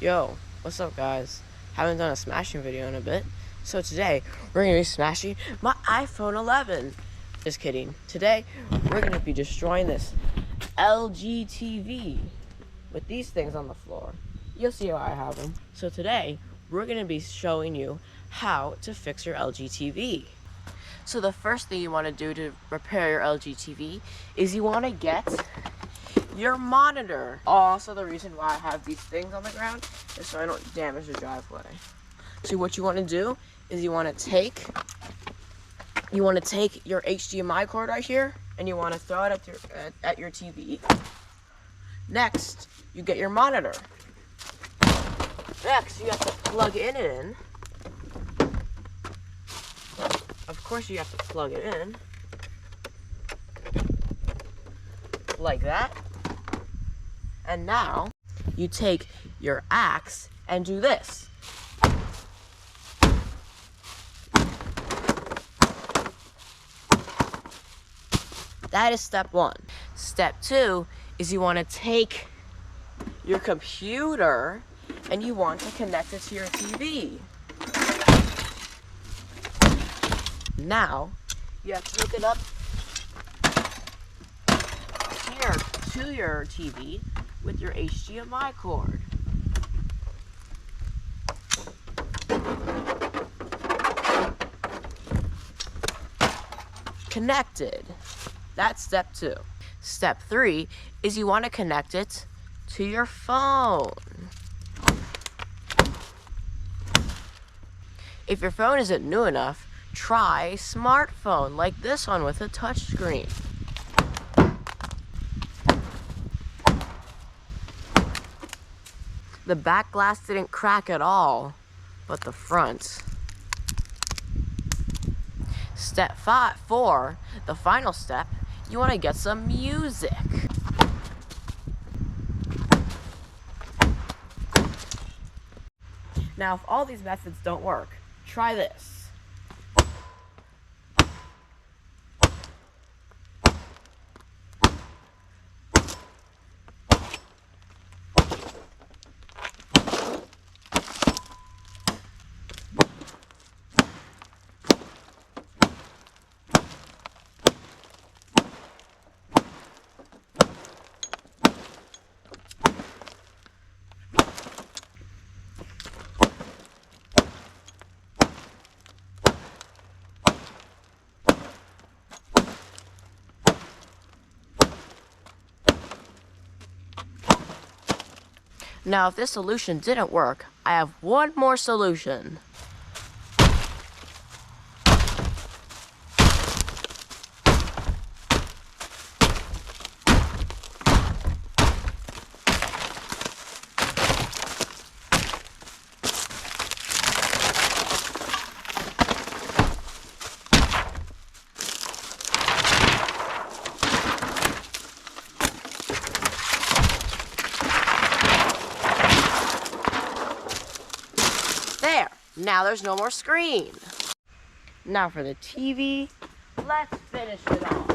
Yo, what's up guys? Haven't done a smashing video in a bit. So today, we're going to be smashing my iPhone 11. Just kidding. Today, we're going to be destroying this LG TV with these things on the floor. You'll see how I have them. So today, we're going to be showing you how to fix your LG TV. So the first thing you want to do to repair your LG TV is you want to get your monitor. Also, the reason why I have these things on the ground is so I don't damage the driveway. So what you want to do is you want to take your HDMI cord right here and you want to throw it at your TV. Next, you get your monitor. Next, you have to plug it in. Of course, you have to plug it in like that. And now, you take your axe and do this. That is step one. Step two is you want to take your computer and you want to connect it to your TV. Now, you have to hook it up here to your TV with your HDMI cord. Connected. That's step two. Step three is you want to connect it to your phone. If your phone isn't new enough, try a smartphone like this one with a touchscreen. The back glass didn't crack at all, but the front. Step 4, the final step, you want to get some music. Now, if all these methods don't work, try this. Now, if this solution didn't work, I have one more solution. There, now there's no more screen. Now for the TV, let's finish it off.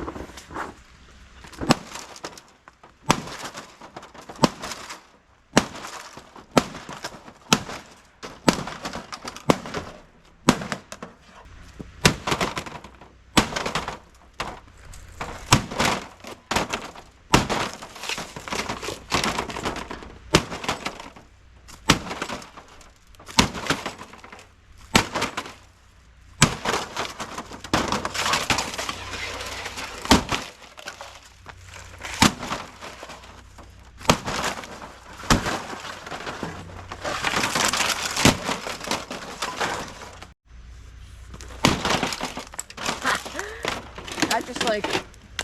That just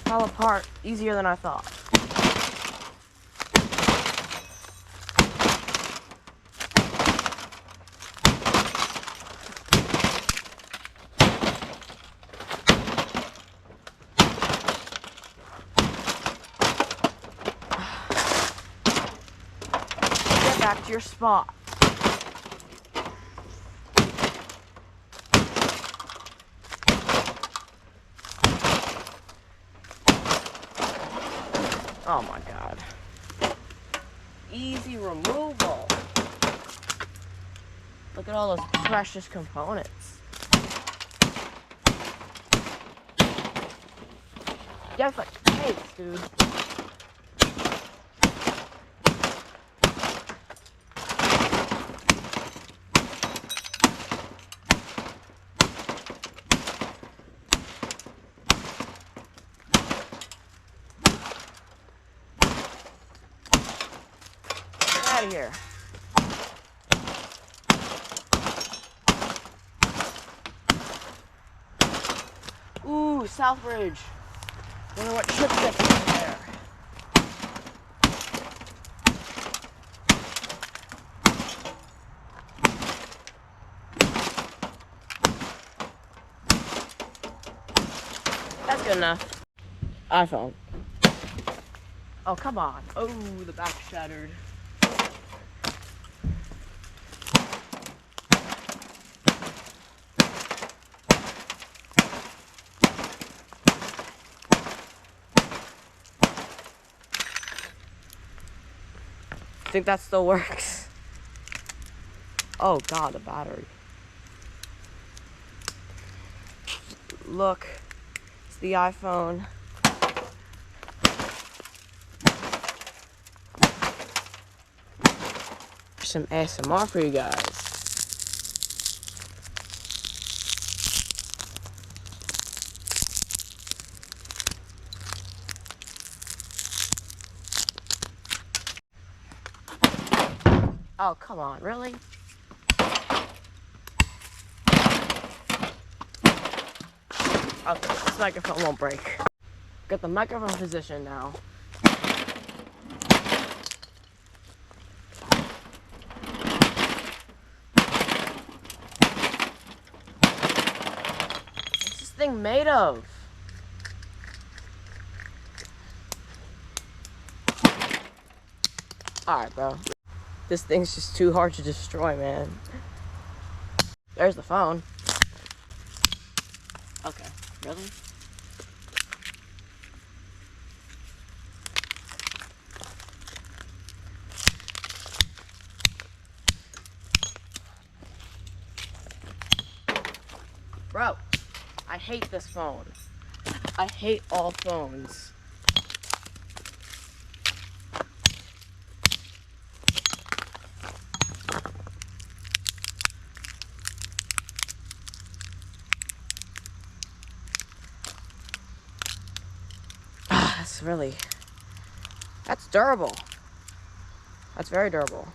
fell apart easier than I thought. Get back to your spot. Oh my God. Easy removal. Look at all those precious components. Yeah, it's like case, dude. Get out of here. Ooh, Southbridge. Wonder what chipset's in there. That's good enough. iPhone. Oh, come on. Oh, the back shattered. I think that still works. Oh God, the battery. Look, it's the iPhone. Some ASMR for you guys. Oh, come on, really? Okay, this microphone won't break. Got the microphone position now. What's this thing made of? Alright, bro. This thing's just too hard to destroy, man. There's the phone. Okay, really? Bro, I hate this phone. I hate all phones. That's durable. That's very durable.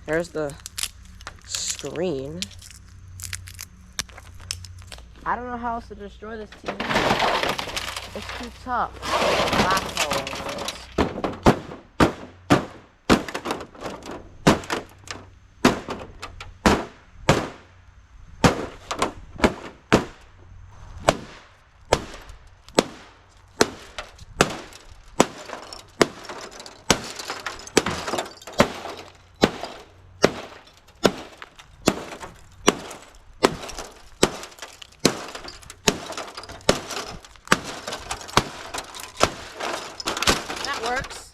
There's the screen. I don't know how else to destroy this TV. It's too tough. Glass all over it. Works.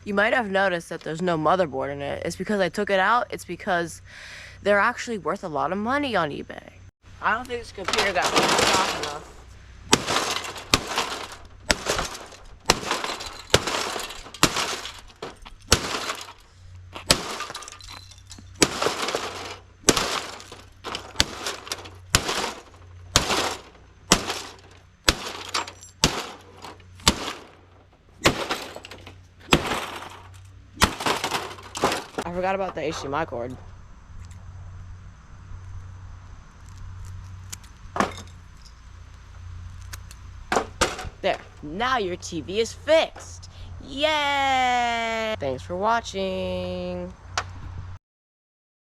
You might have noticed that there's no motherboard in it. It's because I took it out. It's because they're actually worth a lot of money on eBay. I don't think this computer got stock enough. I forgot about the HDMI cord. There, now your TV is fixed. Yay! Thanks for watching.